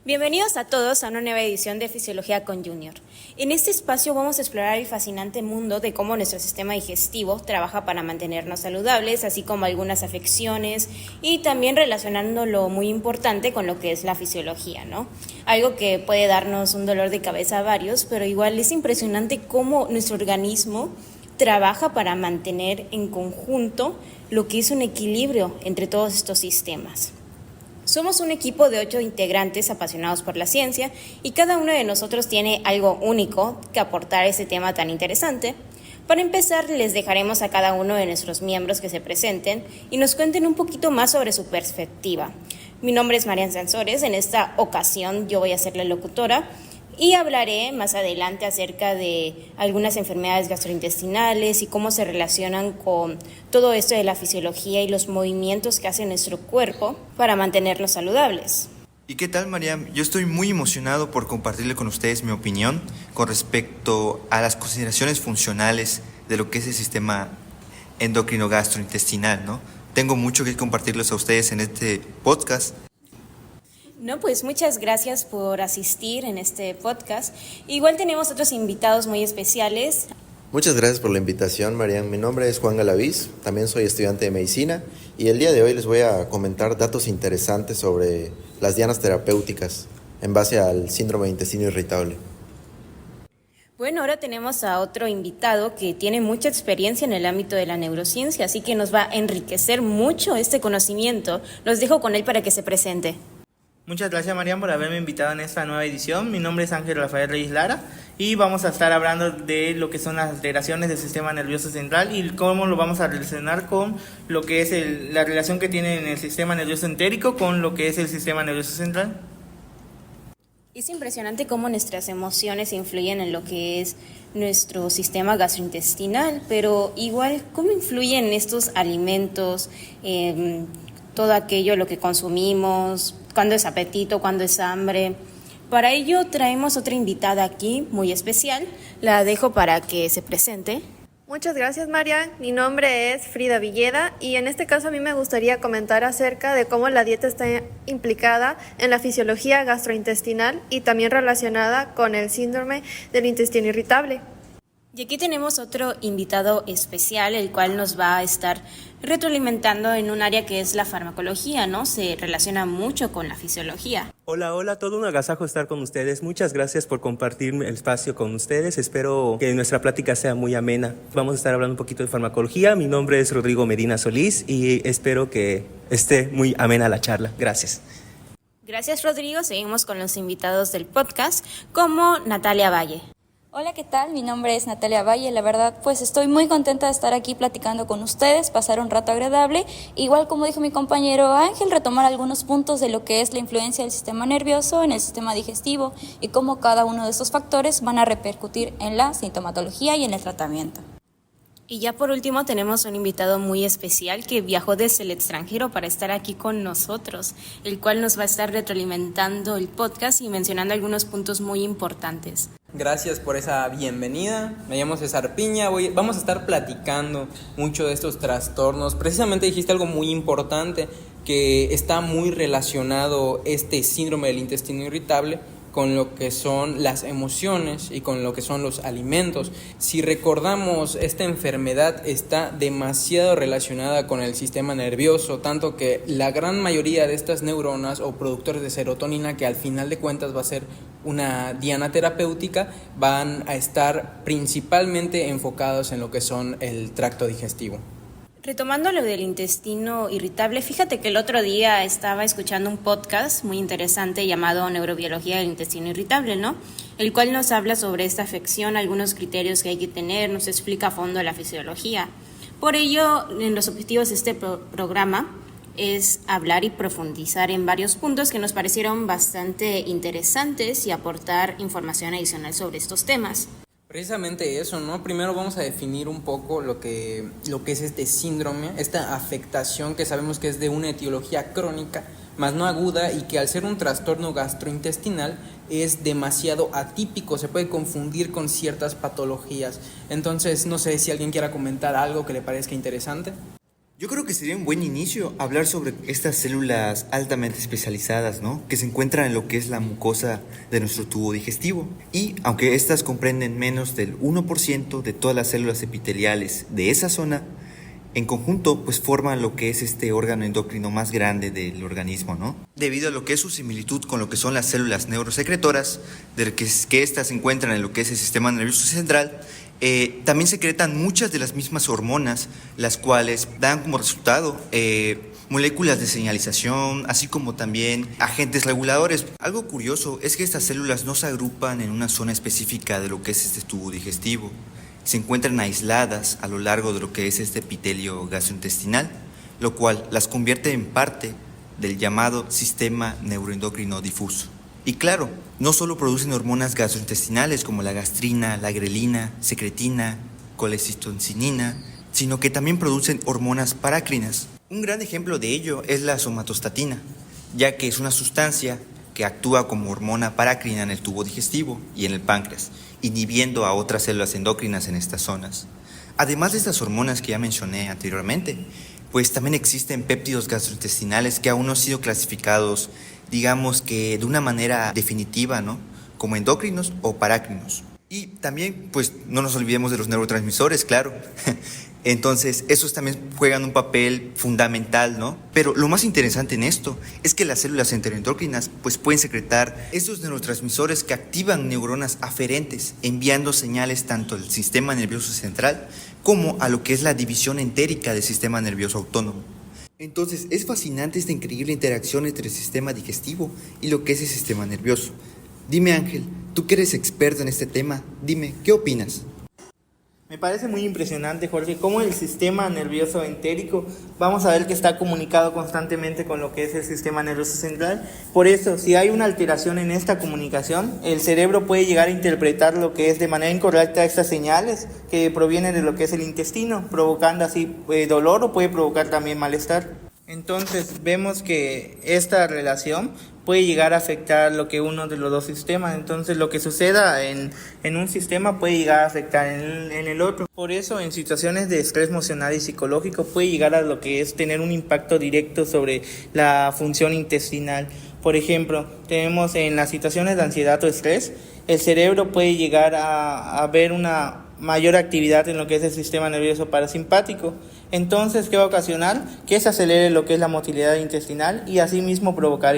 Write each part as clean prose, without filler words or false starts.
Bienvenidos a todos a una nueva edición de Fisiología con Junior. En este espacio vamos a explorar el fascinante mundo de cómo nuestro sistema digestivo trabaja para mantenernos saludables, así como algunas afecciones y también relacionándolo muy importante con lo que es la fisiología, ¿no? Algo que puede darnos un dolor de cabeza a varios, pero igual es impresionante cómo nuestro organismo trabaja para mantener en conjunto lo que es un equilibrio entre todos estos sistemas. Somos un equipo de 8 integrantes apasionados por la ciencia y cada uno de nosotros tiene algo único que aportar a ese tema tan interesante. Para empezar, les dejaremos a cada uno de nuestros miembros que se presenten y nos cuenten un poquito más sobre su perspectiva. Mi nombre es Marian Sansores, en esta ocasión yo voy a ser la locutora y hablaré más adelante acerca de algunas enfermedades gastrointestinales y cómo se relacionan con todo esto de la fisiología y los movimientos que hace nuestro cuerpo para mantenernos saludables. ¿Y qué tal, Mariam? Yo estoy muy emocionado por compartirle con ustedes mi opinión con respecto a las consideraciones funcionales de lo que es el sistema endocrino gastrointestinal, ¿no? Tengo mucho que compartirles a ustedes en este podcast. No, pues muchas gracias por asistir en este podcast. Igual tenemos otros invitados muy especiales. Muchas gracias por la invitación, Marian. Mi nombre es Juan Galaviz, también soy estudiante de medicina y el día de hoy les voy a comentar datos interesantes sobre las dianas terapéuticas en base al síndrome de intestino irritable. Bueno, ahora tenemos a otro invitado que tiene mucha experiencia en el ámbito de la neurociencia, así que nos va a enriquecer mucho este conocimiento. Los dejo con él para que se presente. Muchas gracias, Marian, por haberme invitado en esta nueva edición. Mi nombre es Ángel Rafael Reyes Lara y vamos a estar hablando de lo que son las alteraciones del sistema nervioso central y cómo lo vamos a relacionar con lo que es la relación que tiene en el sistema nervioso entérico con lo que es el sistema nervioso central. Es impresionante cómo nuestras emociones influyen en lo que es nuestro sistema gastrointestinal, pero igual, ¿cómo influyen estos alimentos, todo aquello, lo que consumimos? ¿Cuándo es apetito? ¿Cuándo es hambre? Para ello traemos otra invitada aquí, muy especial. La dejo para que se presente. Muchas gracias, Marian. Mi nombre es Frida Villeda y en este caso a mí me gustaría comentar acerca de cómo la dieta está implicada en la fisiología gastrointestinal y también relacionada con el síndrome del intestino irritable. Y aquí tenemos otro invitado especial, el cual nos va a estar retroalimentando en un área que es la farmacología, ¿no? Se relaciona mucho con la fisiología. Hola, todo un agasajo estar con ustedes. Muchas gracias por compartir el espacio con ustedes. Espero que nuestra plática sea muy amena. Vamos a estar hablando un poquito de farmacología. Mi nombre es Rodrigo Medina Solís y espero que esté muy amena la charla. Gracias. Gracias, Rodrigo. Seguimos con los invitados del podcast, como Natalia Valle. Hola, ¿qué tal? Mi nombre es Natalia Valle. La verdad, pues estoy muy contenta de estar aquí platicando con ustedes, pasar un rato agradable. Igual como dijo mi compañero Ángel, retomar algunos puntos de lo que es la influencia del sistema nervioso en el sistema digestivo y cómo cada uno de estos factores van a repercutir en la sintomatología y en el tratamiento. Y ya por último tenemos un invitado muy especial que viajó desde el extranjero para estar aquí con nosotros, el cual nos va a estar retroalimentando el podcast y mencionando algunos puntos muy importantes. Gracias por esa bienvenida. Me llamo César Piña. Vamos a estar platicando mucho de estos trastornos. Precisamente dijiste algo muy importante, que está muy relacionado este síndrome del intestino irritable con lo que son las emociones y con lo que son los alimentos. Si recordamos, esta enfermedad está demasiado relacionada con el sistema nervioso, tanto que la gran mayoría de estas neuronas o productores de serotonina, que al final de cuentas va a ser una diana terapéutica, van a estar principalmente enfocados en lo que son el tracto digestivo. Retomando lo del intestino irritable, fíjate que el otro día estaba escuchando un podcast muy interesante llamado Neurobiología del intestino irritable, ¿no? El cual nos habla sobre esta afección, algunos criterios que hay que tener, nos explica a fondo la fisiología. Por ello, en los objetivos de este programa es hablar y profundizar en varios puntos que nos parecieron bastante interesantes y aportar información adicional sobre estos temas. Precisamente eso, ¿no? Primero vamos a definir un poco lo que es este síndrome, esta afectación que sabemos que es de una etiología crónica, más no aguda, y que al ser un trastorno gastrointestinal es demasiado atípico, se puede confundir con ciertas patologías. Entonces, no sé si alguien quiera comentar algo que le parezca interesante. Yo creo que sería un buen inicio hablar sobre estas células altamente especializadas, ¿no? Que se encuentran en lo que es la mucosa de nuestro tubo digestivo. Y aunque estas comprenden menos del 1% de todas las células epiteliales de esa zona, en conjunto pues forman lo que es este órgano endocrino más grande del organismo, ¿no? Debido a lo que es su similitud con lo que son las células neurosecretoras, de que estas se encuentran en lo que es el sistema nervioso central, también secretan muchas de las mismas hormonas, las cuales dan como resultado moléculas de señalización, así como también agentes reguladores. Algo curioso es que estas células no se agrupan en una zona específica de lo que es este tubo digestivo. Se encuentran aisladas a lo largo de lo que es este epitelio gastrointestinal, lo cual las convierte en parte del llamado sistema neuroendocrino difuso. Y claro, no solo producen hormonas gastrointestinales como la gastrina, la grelina, secretina, colecistocinina, sino que también producen hormonas parácrinas. Un gran ejemplo de ello es la somatostatina, ya que es una sustancia que actúa como hormona parácrina en el tubo digestivo y en el páncreas, inhibiendo a otras células endocrinas en estas zonas. Además de estas hormonas que ya mencioné anteriormente, pues también existen péptidos gastrointestinales que aún no han sido clasificados, digamos que de una manera definitiva, ¿no? Como endócrinos o parácrinos. Y también, pues no nos olvidemos de los neurotransmisores, claro. Entonces, esos también juegan un papel fundamental, ¿no? Pero lo más interesante en esto es que las células enteroendocrinas pues pueden secretar esos neurotransmisores que activan neuronas aferentes, enviando señales tanto al sistema nervioso central como a lo que es la división entérica del sistema nervioso autónomo. Entonces, es fascinante esta increíble interacción entre el sistema digestivo y lo que es el sistema nervioso. Dime, Ángel, tú que eres experto en este tema, dime, ¿qué opinas? Me parece muy impresionante, Jorge, cómo el sistema nervioso entérico, vamos a ver que está comunicado constantemente con lo que es el sistema nervioso central. Por eso, si hay una alteración en esta comunicación, el cerebro puede llegar a interpretar lo que es de manera incorrecta estas señales que provienen de lo que es el intestino, provocando así dolor o puede provocar también malestar. Entonces vemos que esta relación puede llegar a afectar lo que uno de los dos sistemas. Entonces lo que suceda en un sistema puede llegar a afectar en el otro. Por eso en situaciones de estrés emocional y psicológico puede llegar a lo que es tener un impacto directo sobre la función intestinal. Por ejemplo, tenemos en las situaciones de ansiedad o estrés, el cerebro puede llegar a ver una mayor actividad en lo que es el sistema nervioso parasimpático. Entonces, ¿qué va a ocasionar? Que se acelere lo que es la motilidad intestinal y asimismo provocar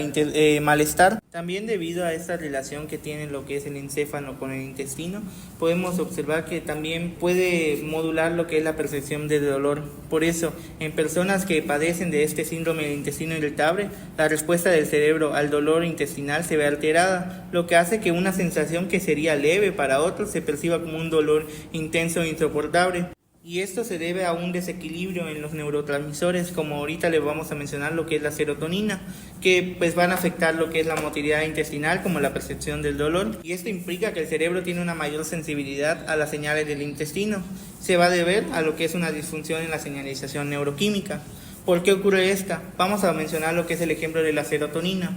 malestar. También debido a esta relación que tiene lo que es el encéfalo con el intestino, podemos observar que también puede modular lo que es la percepción de dolor. Por eso, en personas que padecen de este síndrome del intestino irritable, la respuesta del cerebro al dolor intestinal se ve alterada, lo que hace que una sensación que sería leve para otros se perciba como un dolor intenso e insoportable. Y esto se debe a un desequilibrio en los neurotransmisores, como ahorita les vamos a mencionar lo que es la serotonina, que pues van a afectar lo que es la motilidad intestinal como la percepción del dolor. Y esto implica que el cerebro tiene una mayor sensibilidad a las señales del intestino. Se va a deber a lo que es una disfunción en la señalización neuroquímica. ¿Por qué ocurre esta? Vamos a mencionar lo que es el ejemplo de la serotonina.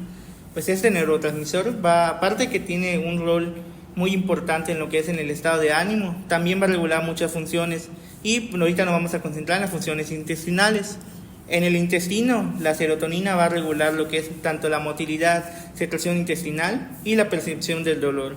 Pues este neurotransmisor aparte que tiene un rol muy importante en lo que es en el estado de ánimo, también va a regular muchas funciones y ahorita nos vamos a concentrar en las funciones intestinales. En el intestino, la serotonina va a regular lo que es tanto la motilidad, secreción intestinal y la percepción del dolor.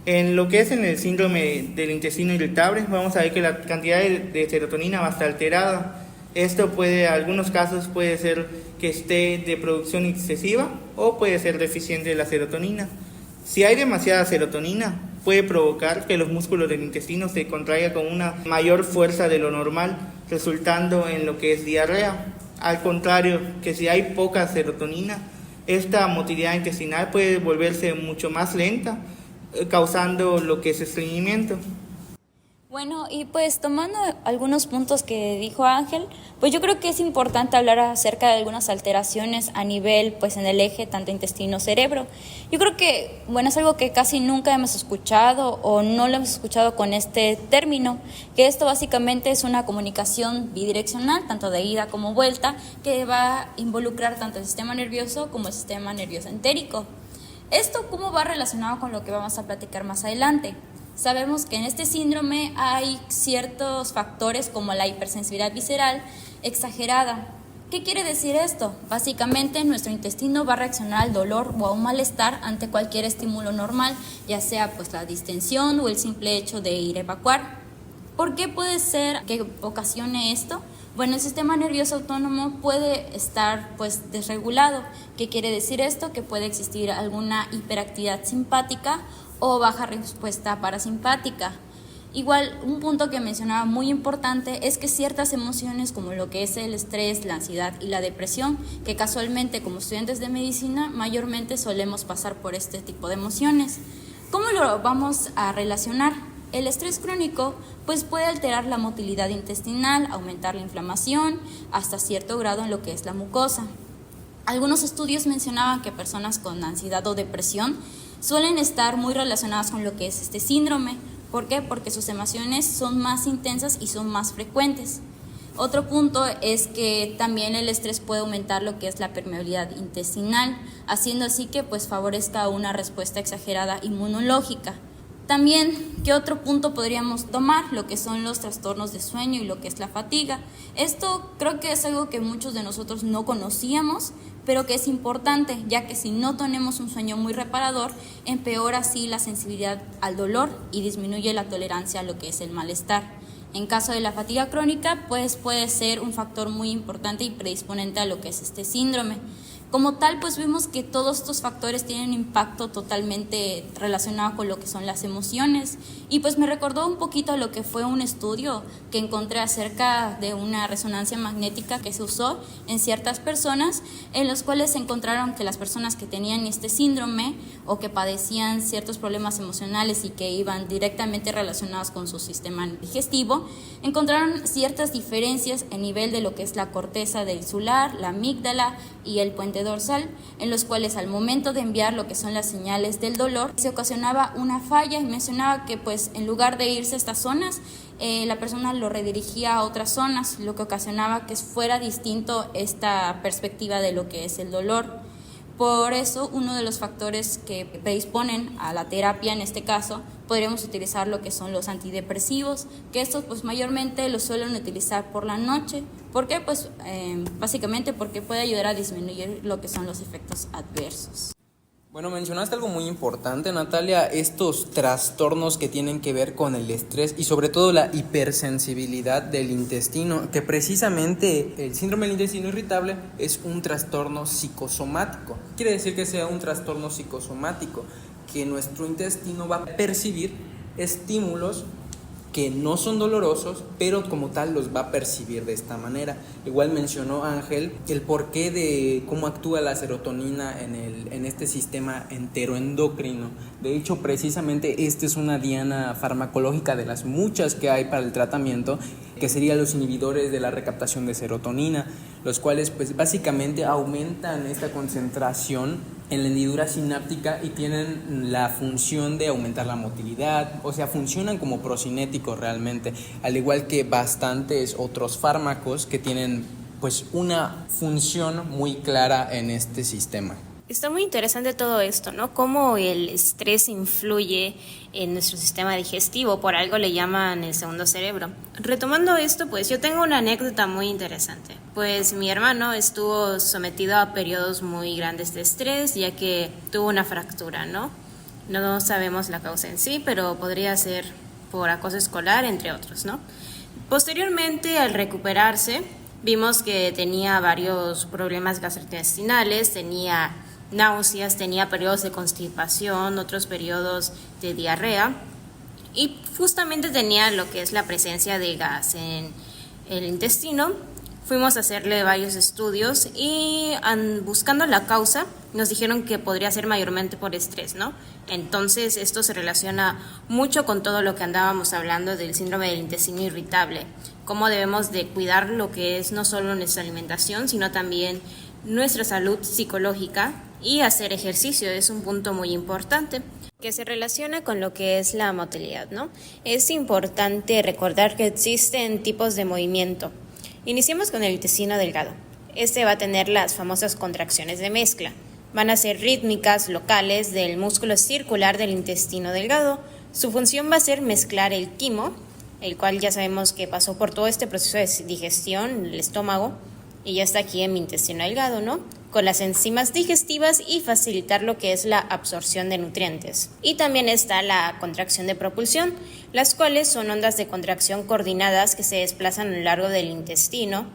En lo que es en el síndrome del intestino irritable, vamos a ver que la cantidad de serotonina va a estar alterada. Esto en algunos casos puede ser que esté de producción excesiva o puede ser deficiente de la serotonina. Si hay demasiada serotonina, puede provocar que los músculos del intestino se contraigan con una mayor fuerza de lo normal, resultando en lo que es diarrea. Al contrario, que si hay poca serotonina, esta motilidad intestinal puede volverse mucho más lenta, causando lo que es estreñimiento. Bueno, y pues tomando algunos puntos que dijo Ángel, pues yo creo que es importante hablar acerca de algunas alteraciones a nivel, pues en el eje tanto intestino-cerebro. Yo creo que, bueno, es algo que casi nunca hemos escuchado o no lo hemos escuchado con este término, que esto básicamente es una comunicación bidireccional, tanto de ida como vuelta, que va a involucrar tanto el sistema nervioso como el sistema nervioso entérico. ¿Esto cómo va relacionado con lo que vamos a platicar más adelante? Sabemos que en este síndrome hay ciertos factores como la hipersensibilidad visceral exagerada. ¿Qué quiere decir esto? Básicamente, nuestro intestino va a reaccionar al dolor o a un malestar ante cualquier estímulo normal, ya sea pues la distensión o el simple hecho de ir a evacuar. ¿Por qué puede ser que ocasione esto? Bueno, el sistema nervioso autónomo puede estar pues desregulado. ¿Qué quiere decir esto? Que puede existir alguna hiperactividad simpática o baja respuesta parasimpática. Igual, un punto que mencionaba muy importante es que ciertas emociones como lo que es el estrés, la ansiedad y la depresión, que casualmente como estudiantes de medicina mayormente solemos pasar por este tipo de emociones. ¿Cómo lo vamos a relacionar? El estrés crónico pues puede alterar la motilidad intestinal, aumentar la inflamación hasta cierto grado en lo que es la mucosa. Algunos estudios mencionaban que personas con ansiedad o depresión suelen estar muy relacionadas con lo que es este síndrome. ¿Por qué? Porque sus emociones son más intensas y son más frecuentes. Otro punto es que también el estrés puede aumentar lo que es la permeabilidad intestinal, haciendo así que pues favorezca una respuesta exagerada inmunológica. También, ¿qué otro punto podríamos tomar? Lo que son los trastornos de sueño y lo que es la fatiga. Esto creo que es algo que muchos de nosotros no conocíamos, pero que es importante, ya que si no tenemos un sueño muy reparador, empeora así la sensibilidad al dolor y disminuye la tolerancia a lo que es el malestar. En caso de la fatiga crónica, pues puede ser un factor muy importante y predisponente a lo que es este síndrome. Como tal, pues vimos que todos estos factores tienen un impacto totalmente relacionado con lo que son las emociones. Y pues me recordó un poquito a lo que fue un estudio que encontré acerca de una resonancia magnética que se usó en ciertas personas, en los cuales se encontraron que las personas que tenían este síndrome o que padecían ciertos problemas emocionales y que iban directamente relacionados con su sistema digestivo, encontraron ciertas diferencias en nivel de lo que es la corteza del insular, la amígdala y el puente dorsal, en los cuales al momento de enviar lo que son las señales del dolor se ocasionaba una falla y mencionaba que pues en lugar de irse a estas zonas la persona lo redirigía a otras zonas, lo que ocasionaba que fuera distinto esta perspectiva de lo que es el dolor. Por eso, uno de los factores que predisponen a la terapia, en este caso, podríamos utilizar lo que son los antidepresivos, que estos pues mayormente los suelen utilizar por la noche. ¿Por qué? Pues básicamente porque puede ayudar a disminuir lo que son los efectos adversos. Bueno, mencionaste algo muy importante, Natalia, estos trastornos que tienen que ver con el estrés y sobre todo la hipersensibilidad del intestino, que precisamente el síndrome del intestino irritable es un trastorno psicosomático. Quiere decir que sea un trastorno psicosomático, que nuestro intestino va a percibir estímulos que no son dolorosos, pero como tal los va a percibir de esta manera. Igual mencionó Ángel el porqué de cómo actúa la serotonina en este sistema enteroendocrino. De hecho, precisamente esta es una diana farmacológica de las muchas que hay para el tratamiento, que serían los inhibidores de la recaptación de serotonina, los cuales pues básicamente aumentan esta concentración en la hendidura sináptica y tienen la función de aumentar la motilidad, o sea, funcionan como procinéticos realmente, al igual que bastantes otros fármacos que tienen pues una función muy clara en este sistema. Está muy interesante todo esto, ¿no? Cómo el estrés influye en nuestro sistema digestivo, por algo le llaman el segundo cerebro. Retomando esto, pues yo tengo una anécdota muy interesante. Pues mi hermano estuvo sometido a periodos muy grandes de estrés, ya que tuvo una fractura, ¿no? No sabemos la causa en sí, pero podría ser por acoso escolar, entre otros, ¿no? Posteriormente, al recuperarse, vimos que tenía varios problemas gastrointestinales, tenía náuseas, tenía periodos de constipación, otros periodos de diarrea y justamente tenía lo que es la presencia de gas en el intestino. Fuimos a hacerle varios estudios y buscando la causa nos dijeron que podría ser mayormente por estrés, ¿no? Entonces esto se relaciona mucho con todo lo que andábamos hablando del síndrome del intestino irritable, cómo debemos de cuidar lo que es no solo nuestra alimentación, sino también nuestra salud psicológica y hacer ejercicio es un punto muy importante que se relaciona con lo que es la motilidad, ¿no? Es importante recordar que existen tipos de movimiento. Iniciemos con el intestino delgado. Este va a tener las famosas contracciones de mezcla. Van a ser rítmicas, locales, del músculo circular del intestino delgado. Su función va a ser mezclar el quimo el cual ya sabemos que pasó por todo este proceso de digestión, el estómago, y ya está aquí en mi intestino delgado, ¿no? Con las enzimas digestivas y facilitar lo que es la absorción de nutrientes. Y también está la contracción de propulsión, las cuales son ondas de contracción coordinadas que se desplazan a lo largo del intestino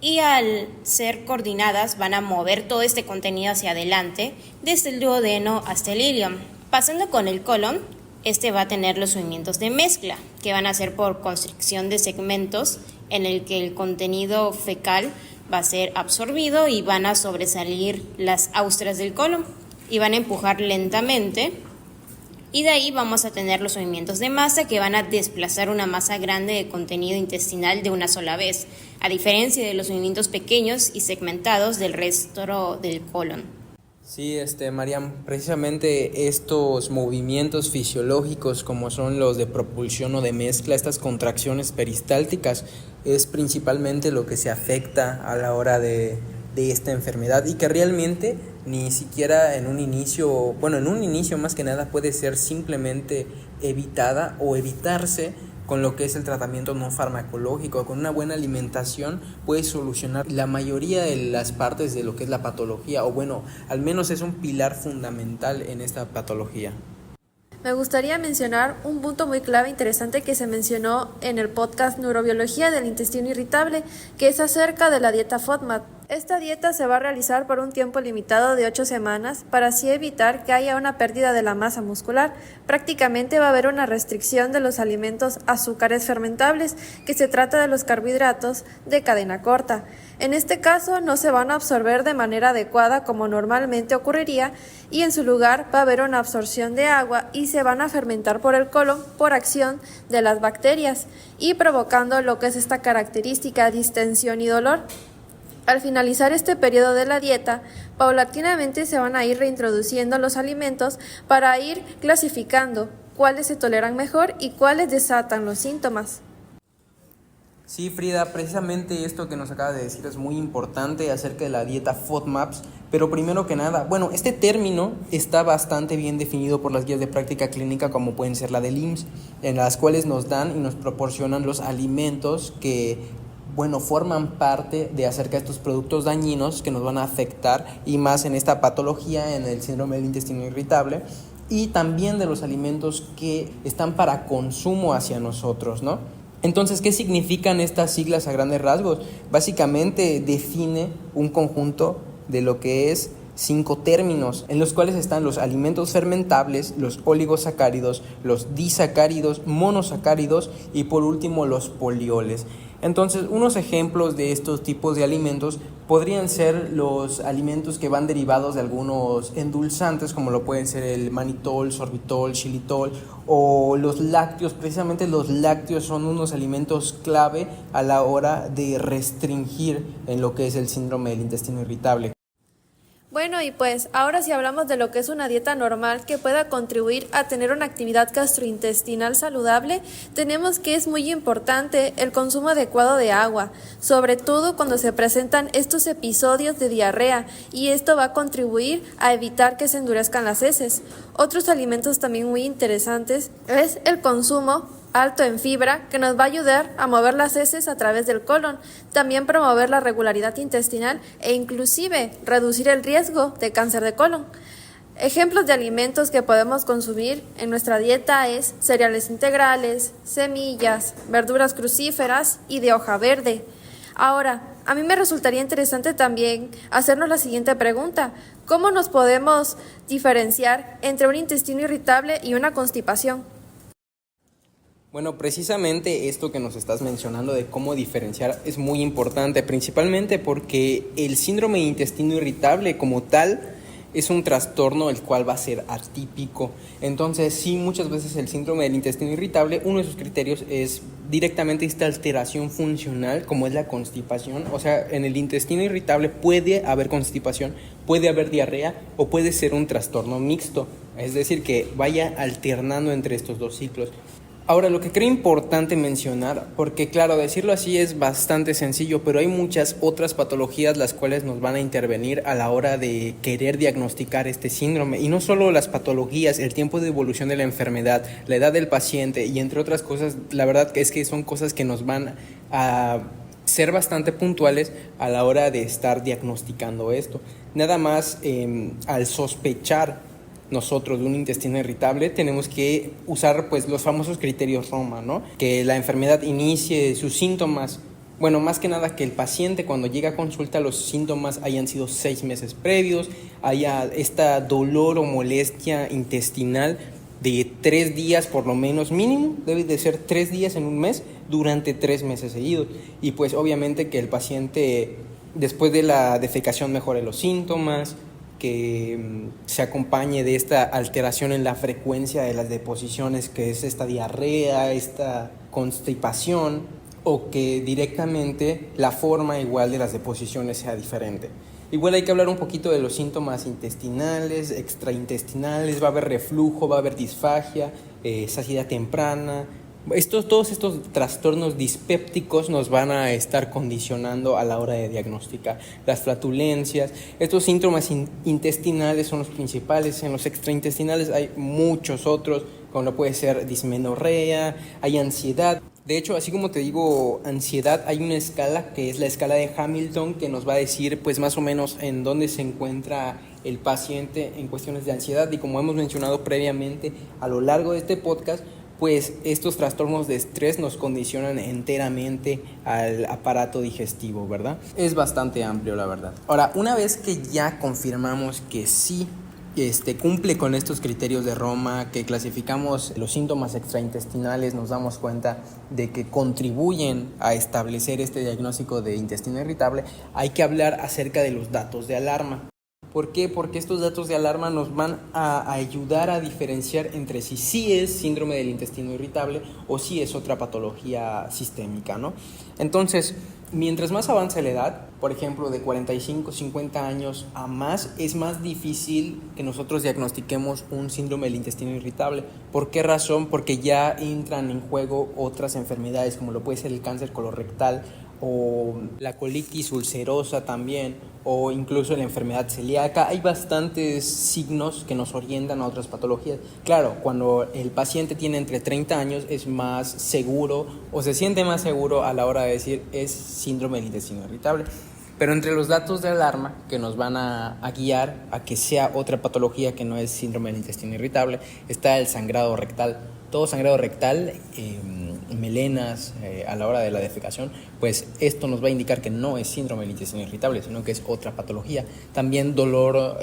y al ser coordinadas van a mover todo este contenido hacia adelante desde el duodeno hasta el ilion. Pasando con el colon, este va a tener los movimientos de mezcla, que van a ser por constricción de segmentos en el que el contenido fecal va a ser absorbido y van a sobresalir las austras del colon y van a empujar lentamente, y de ahí vamos a tener los movimientos de masa que van a desplazar una masa grande de contenido intestinal de una sola vez, a diferencia de los movimientos pequeños y segmentados del resto del colon. Sí, Mariam, precisamente estos movimientos fisiológicos como son los de propulsión o de mezcla, estas contracciones peristálticas, es principalmente lo que se afecta a la hora de esta enfermedad y que realmente ni siquiera en un inicio más que nada puede ser simplemente evitada o evitarse con lo que es el tratamiento no farmacológico. Con una buena alimentación puede solucionar la mayoría de las partes de lo que es la patología, o bueno, al menos es un pilar fundamental en esta patología. Me gustaría mencionar un punto muy clave e interesante que se mencionó en el podcast Neurobiología del intestino irritable, que es acerca de la dieta FODMAP. Esta dieta se va a realizar por un tiempo limitado de 8 semanas para así evitar que haya una pérdida de la masa muscular. Prácticamente va a haber una restricción de los alimentos azúcares fermentables, que se trata de los carbohidratos de cadena corta. En este caso no se van a absorber de manera adecuada como normalmente ocurriría, y en su lugar va a haber una absorción de agua y se van a fermentar por el colon por acción de las bacterias y provocando lo que es esta característica distensión y dolor. Al finalizar este periodo de la dieta, paulatinamente se van a ir reintroduciendo los alimentos para ir clasificando cuáles se toleran mejor y cuáles desatan los síntomas. Sí, Frida, precisamente esto que nos acabas de decir es muy importante acerca de la dieta FODMAPs, pero primero que nada, este término está bastante bien definido por las guías de práctica clínica como pueden ser la del IMSS, en las cuales nos dan y nos proporcionan los alimentos que forman parte de acerca de estos productos dañinos que nos van a afectar, y más en esta patología, en el síndrome del intestino irritable, y también de los alimentos que están para consumo hacia nosotros, ¿no? Entonces, ¿qué significan estas siglas a grandes rasgos? Básicamente define un conjunto de lo que es 5 términos, en los cuales están los alimentos fermentables, los oligosacáridos, los disacáridos, monosacáridos y por último los polioles. Entonces, unos ejemplos de estos tipos de alimentos podrían ser los alimentos que van derivados de algunos endulzantes, como lo pueden ser el manitol, sorbitol, xilitol, o los lácteos. Precisamente los lácteos son unos alimentos clave a la hora de restringir en lo que es el síndrome del intestino irritable. Bueno, y pues ahora si hablamos de lo que es una dieta normal que pueda contribuir a tener una actividad gastrointestinal saludable, tenemos que es muy importante el consumo adecuado de agua, sobre todo cuando se presentan estos episodios de diarrea, y esto va a contribuir a evitar que se endurezcan las heces. Otros alimentos también muy interesantes es el consumo alto en fibra, que nos va a ayudar a mover las heces a través del colon, también promover la regularidad intestinal e inclusive reducir el riesgo de cáncer de colon. Ejemplos de alimentos que podemos consumir en nuestra dieta es cereales integrales, semillas, verduras crucíferas y de hoja verde. Ahora, a mí me resultaría interesante también hacernos la siguiente pregunta: ¿cómo nos podemos diferenciar entre un intestino irritable y una constipación? Bueno, precisamente esto que nos estás mencionando de cómo diferenciar es muy importante, principalmente porque el síndrome de intestino irritable como tal es un trastorno el cual va a ser atípico. Entonces, sí, muchas veces el síndrome del intestino irritable, uno de sus criterios es directamente esta alteración funcional, como es la constipación. O sea, en el intestino irritable puede haber constipación, puede haber diarrea o puede ser un trastorno mixto, es decir, que vaya alternando entre estos dos ciclos. Ahora, lo que creo importante mencionar, porque claro, decirlo así es bastante sencillo, pero hay muchas otras patologías las cuales nos van a intervenir a la hora de querer diagnosticar este síndrome. Y no solo las patologías, el tiempo de evolución de la enfermedad, la edad del paciente y entre otras cosas, la verdad es que son cosas que nos van a ser bastante puntuales a la hora de estar diagnosticando esto. Nada más al sospechar nosotros de un intestino irritable tenemos que usar pues los famosos criterios Roma, ¿no? Que la enfermedad inicie sus síntomas, bueno, más que nada que el paciente cuando llega a consulta los síntomas hayan sido 6 meses previos, haya esta dolor o molestia intestinal de 3 días por lo menos mínimo, debe de ser 3 días en un mes durante 3 meses seguidos, y pues obviamente que el paciente después de la defecación mejore los síntomas, que se acompañe de esta alteración en la frecuencia de las deposiciones, que es esta diarrea, esta constipación, o que directamente la forma igual de las deposiciones sea diferente. Igual hay que hablar un poquito de los síntomas intestinales, extraintestinales, va a haber reflujo, va a haber disfagia, saciedad temprana. Todos estos trastornos dispépticos nos van a estar condicionando a la hora de diagnosticar las flatulencias. Estos síntomas intestinales son los principales. En los extraintestinales hay muchos otros, como puede ser dismenorrea, hay ansiedad. De hecho, así como te digo ansiedad, hay una escala que es la escala de Hamilton que nos va a decir pues más o menos en dónde se encuentra el paciente en cuestiones de ansiedad, y como hemos mencionado previamente a lo largo de este podcast, pues estos trastornos de estrés nos condicionan enteramente al aparato digestivo, ¿verdad? Es bastante amplio, la verdad. Ahora, una vez que ya confirmamos que sí cumple con estos criterios de Roma, que clasificamos los síntomas extraintestinales, nos damos cuenta de que contribuyen a establecer este diagnóstico de intestino irritable, hay que hablar acerca de los datos de alarma. ¿Por qué? Porque estos datos de alarma nos van a ayudar a diferenciar entre si sí es síndrome del intestino irritable o si es otra patología sistémica, ¿no? Entonces, mientras más avanza la edad, por ejemplo, de 45, 50 años a más, es más difícil que nosotros diagnostiquemos un síndrome del intestino irritable. ¿Por qué razón? Porque ya entran en juego otras enfermedades, como lo puede ser el cáncer colorectal o la colitis ulcerosa también, o incluso la enfermedad celíaca. Hay bastantes signos que nos orientan a otras patologías. Claro, cuando el paciente tiene entre 30 años es más seguro o se siente más seguro a la hora de decir es síndrome del intestino irritable. Pero entre los datos de alarma que nos van a guiar a que sea otra patología que no es síndrome del intestino irritable está el sangrado rectal. Todo sangrado rectal, melenas a la hora de la defecación, pues esto nos va a indicar que no es síndrome del intestino irritable, sino que es otra patología. También dolor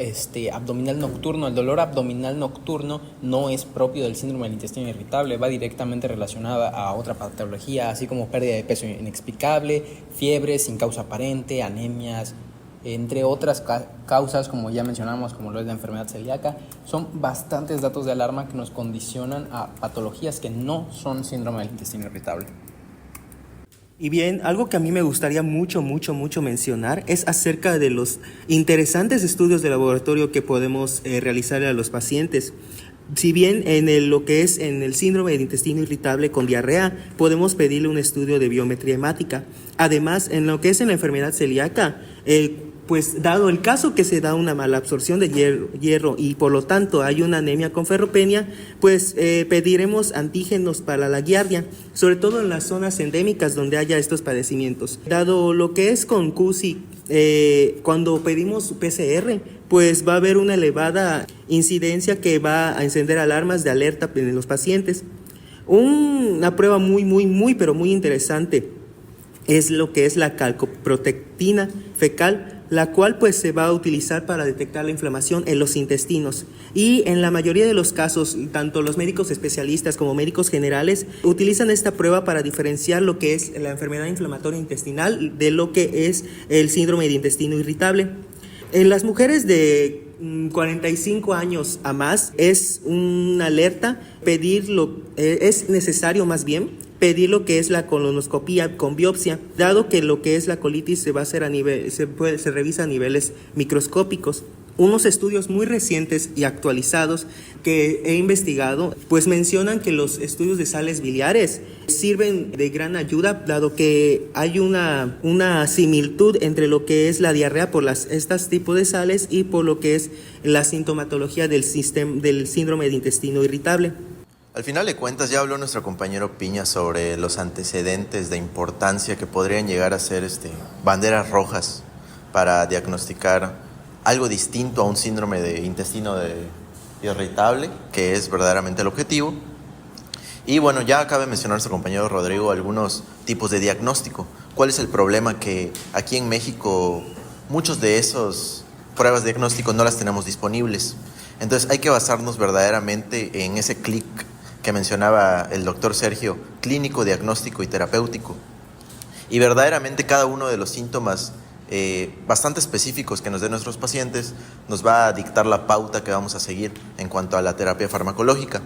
abdominal nocturno. El dolor abdominal nocturno no es propio del síndrome del intestino irritable, va directamente relacionada a otra patología, así como pérdida de peso inexplicable, fiebre sin causa aparente, anemias, entre otras causas, como ya mencionamos, como lo es la enfermedad celíaca. Son bastantes datos de alarma que nos condicionan a patologías que no son síndrome del intestino irritable. Y bien, algo que a mí me gustaría mucho mencionar es acerca de los interesantes estudios de laboratorio que podemos realizar a los pacientes. Si bien lo que es en el síndrome del intestino irritable con diarrea, podemos pedirle un estudio de biometría hemática. Además, en lo que es en la enfermedad celíaca, pues dado el caso que se da una mala absorción de hierro y por lo tanto hay una anemia con ferropenia, pues pediremos antígenos para la giardia, sobre todo en las zonas endémicas donde haya estos padecimientos. Dado lo que es con CUSI, cuando pedimos PCR, pues va a haber una elevada incidencia que va a encender alarmas de alerta en los pacientes. Una prueba pero muy interesante es lo que es la calcoprotectina fecal, la cual pues se va a utilizar para detectar la inflamación en los intestinos. Y en la mayoría de los casos, tanto los médicos especialistas como médicos generales utilizan esta prueba para diferenciar lo que es la enfermedad inflamatoria intestinal de lo que es el síndrome de intestino irritable. En las mujeres de 45 años a más es una alerta es necesario más bien pedir lo que es la colonoscopía con biopsia, dado que lo que es la colitis se va a hacer se revisa a niveles microscópicos. Unos estudios muy recientes y actualizados que he investigado, pues mencionan que los estudios de sales biliares sirven de gran ayuda, dado que hay una similitud entre lo que es la diarrea por estos tipos de sales y por lo que es la sintomatología del síndrome de intestino irritable. Al final de cuentas, ya habló nuestro compañero Piña sobre los antecedentes de importancia que podrían llegar a ser banderas rojas para diagnosticar algo distinto a un síndrome de intestino irritable, que es verdaderamente el objetivo. Y bueno, ya acaba de mencionar nuestro compañero Rodrigo algunos tipos de diagnóstico. ¿Cuál es el problema? Que aquí en México muchos de esos pruebas de diagnóstico no las tenemos disponibles. Entonces hay que basarnos verdaderamente en ese clic que mencionaba el doctor Sergio, clínico, diagnóstico y terapéutico. Y verdaderamente cada uno de los síntomas bastante específicos que nos den nuestros pacientes nos va a dictar la pauta que vamos a seguir en cuanto a la terapia farmacológica.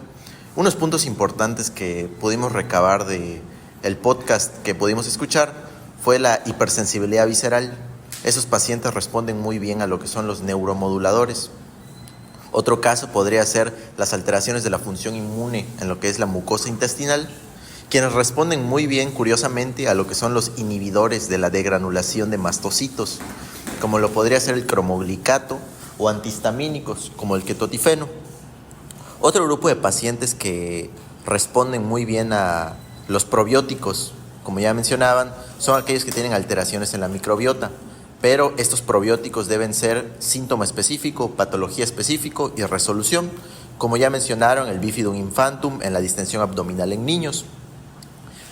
Unos puntos importantes que pudimos recabar del podcast que pudimos escuchar fue la hipersensibilidad visceral. Esos pacientes responden muy bien a lo que son los neuromoduladores. Otro caso podría ser las alteraciones de la función inmune en lo que es la mucosa intestinal, quienes responden muy bien, curiosamente, a lo que son los inhibidores de la degranulación de mastocitos, como lo podría ser el cromoglicato, o antihistamínicos, como el ketotifeno. Otro grupo de pacientes que responden muy bien a los probióticos, como ya mencionaban, son aquellos que tienen alteraciones en la microbiota, pero estos probióticos deben ser síntoma específico, patología específico y resolución, como ya mencionaron el bifidum infantum en la distensión abdominal en niños.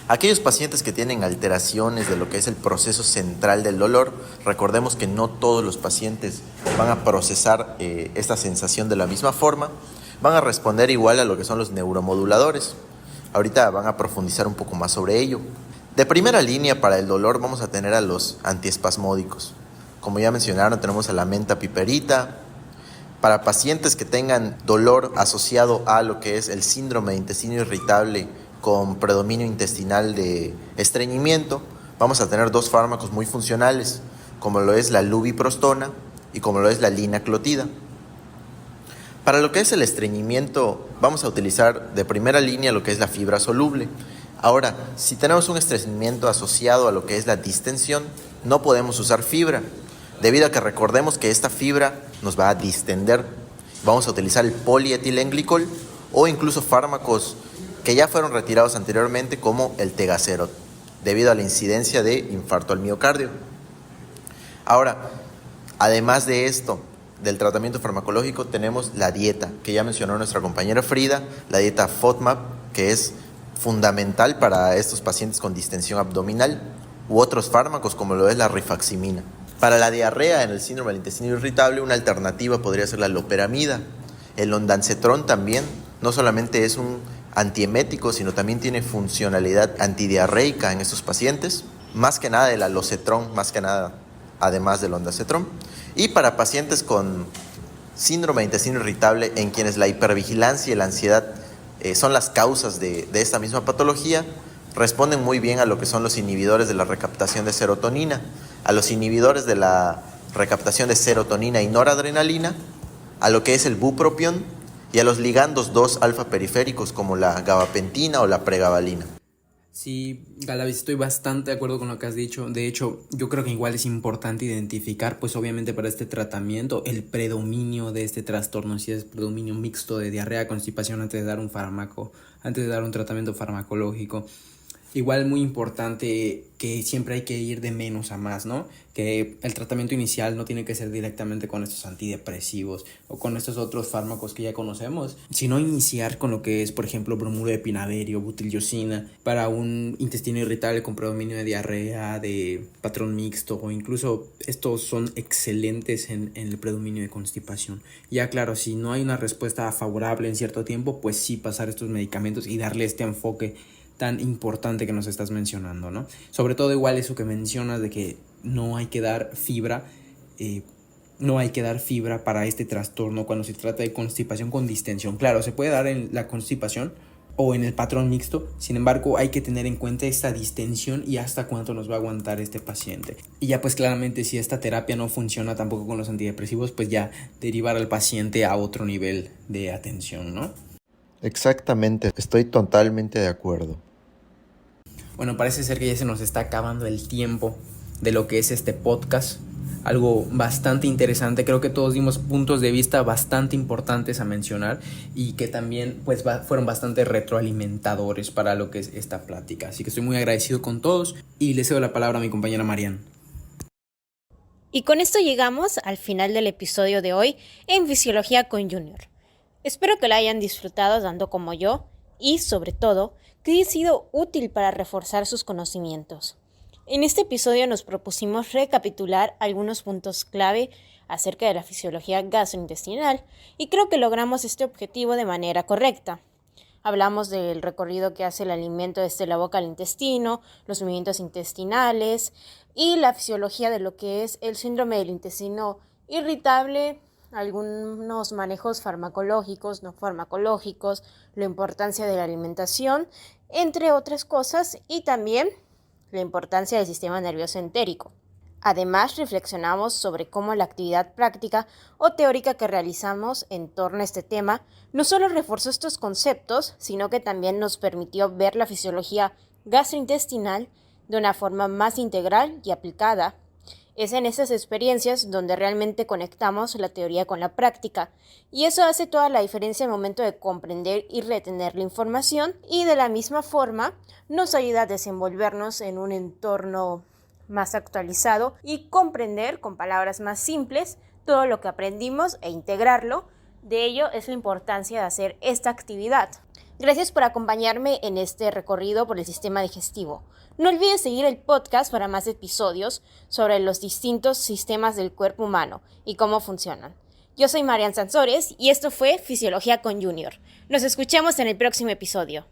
Aquellos pacientes que tienen alteraciones de lo que es el proceso central del dolor, recordemos que no todos los pacientes van a procesar esta sensación de la misma forma, van a responder igual a lo que son los neuromoduladores. Ahorita van a profundizar un poco más sobre ello. De primera línea para el dolor vamos a tener a los antiespasmódicos. Como ya mencionaron, tenemos a la menta piperita. Para pacientes que tengan dolor asociado a lo que es el síndrome de intestino irritable con predominio intestinal de estreñimiento, vamos a tener dos fármacos muy funcionales, como lo es la lubiprostona y como lo es la linaclotida. Para lo que es el estreñimiento, vamos a utilizar de primera línea lo que es la fibra soluble. Ahora, si tenemos un estreñimiento asociado a lo que es la distensión, no podemos usar fibra, debido a que recordemos que esta fibra nos va a distender. Vamos a utilizar el polietilenglicol o incluso fármacos que ya fueron retirados anteriormente, como el tegacerot, debido a la incidencia de infarto al miocardio. Ahora, además de esto, del tratamiento farmacológico, tenemos la dieta, que ya mencionó nuestra compañera Frida, la dieta FODMAP, que es fundamental para estos pacientes con distensión abdominal, u otros fármacos como lo es la rifaximina. Para la diarrea en el síndrome del intestino irritable, una alternativa podría ser la loperamida. El ondansetron también no solamente es un antiemético, sino también tiene funcionalidad antidiarreica en estos pacientes, más que nada el alocetrón, más que nada además del ondansetron. Y para pacientes con síndrome de intestino irritable, en quienes la hipervigilancia y la ansiedad son las causas de esta misma patología, responden muy bien a lo que son los inhibidores de la recaptación de serotonina, a los inhibidores de la recaptación de serotonina y noradrenalina, a lo que es el bupropión y a los ligandos 2 alfa periféricos como la gabapentina o la pregabalina. Sí, Galaviz, estoy bastante de acuerdo con lo que has dicho. De hecho, yo creo que igual es importante identificar, pues obviamente para este tratamiento, el predominio de este trastorno, si es predominio mixto de diarrea, constipación antes de dar un fármaco, antes de dar un tratamiento farmacológico. Igual muy importante que siempre hay que ir de menos a más, ¿no? Que el tratamiento inicial no tiene que ser directamente con estos antidepresivos o con estos otros fármacos que ya conocemos, sino iniciar con lo que es, por ejemplo, bromuro de pinaverio, butiliosina, para un intestino irritable con predominio de diarrea, de patrón mixto, o incluso estos son excelentes en el predominio de constipación. Ya claro, si no hay una respuesta favorable en cierto tiempo, pues sí pasar estos medicamentos y darle este enfoque tan importante que nos estás mencionando, ¿no? Sobre todo igual eso que mencionas de que no hay que dar fibra, para este trastorno cuando se trata de constipación con distensión. Claro, se puede dar en la constipación, o en el patrón mixto. Sin embargo, hay que tener en cuenta esta distensión y hasta cuánto nos va a aguantar este paciente. Y ya pues claramente si esta terapia no funciona tampoco con los antidepresivos, pues ya derivar al paciente a otro nivel de atención, ¿no? Exactamente, estoy totalmente de acuerdo. Bueno, parece ser que ya se nos está acabando el tiempo de lo que es este podcast. Algo bastante interesante, creo que todos dimos puntos de vista bastante importantes a mencionar y que también pues fueron bastante retroalimentadores para lo que es esta plática. Así que estoy muy agradecido con todos y le cedo la palabra a mi compañera Marian. Y con esto llegamos al final del episodio de hoy en Fisiología con Junior. Espero que la hayan disfrutado tanto como yo y, sobre todo, que haya sido útil para reforzar sus conocimientos. En este episodio nos propusimos recapitular algunos puntos clave acerca de la fisiología gastrointestinal y creo que logramos este objetivo de manera correcta. Hablamos del recorrido que hace el alimento desde la boca al intestino, los movimientos intestinales y la fisiología de lo que es el síndrome del intestino irritable, algunos manejos farmacológicos, no farmacológicos, la importancia de la alimentación, entre otras cosas, y también la importancia del sistema nervioso entérico. Además, reflexionamos sobre cómo la actividad práctica o teórica que realizamos en torno a este tema no solo reforzó estos conceptos, sino que también nos permitió ver la fisiología gastrointestinal de una forma más integral y aplicada. Es en esas experiencias donde realmente conectamos la teoría con la práctica, y eso hace toda la diferencia al momento de comprender y retener la información, y de la misma forma nos ayuda a desenvolvernos en un entorno más actualizado y comprender con palabras más simples todo lo que aprendimos e integrarlo. De ello es la importancia de hacer esta actividad. Gracias por acompañarme en este recorrido por el sistema digestivo. No olvides seguir el podcast para más episodios sobre los distintos sistemas del cuerpo humano y cómo funcionan. Yo soy Marian Sansores y esto fue Fisiología con Junior. Nos escuchamos en el próximo episodio.